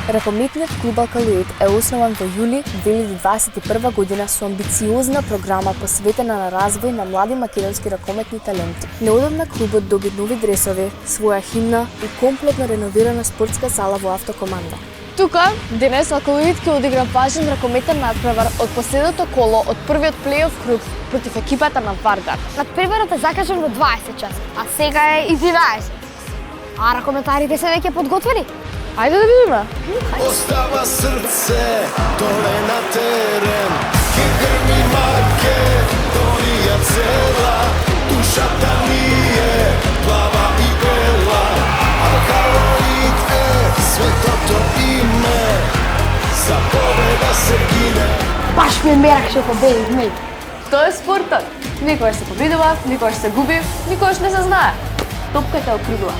Ракометниот клуб Алкалоид е основан во јули 2021 година со амбициозна програма посветена на развој на млади македонски ракометни таленти. Неодамна клубот доби нови дресови, своја химна и комплетно реновирана спортска сала во автокоманда. Тука, денес Алкалоид ќе одигра важен ракометен надпревар од последното коло од првиот плей-оф круг против екипата на Вардар. Надпреварот е закажан во 20 часа, а сега е 11. А ракометарите се веќе подготвени? Ајде да видиме. Остава срце доле на терен, ке грми Македонија цела, душата ми е плава и бела. Алкалоид е светото име, за победа се гине. Баш ми мерак што победивме. Тоа е спортот. Никогаш се победува, никогаш се губи, никогаш не се знае. Топката е окрилува.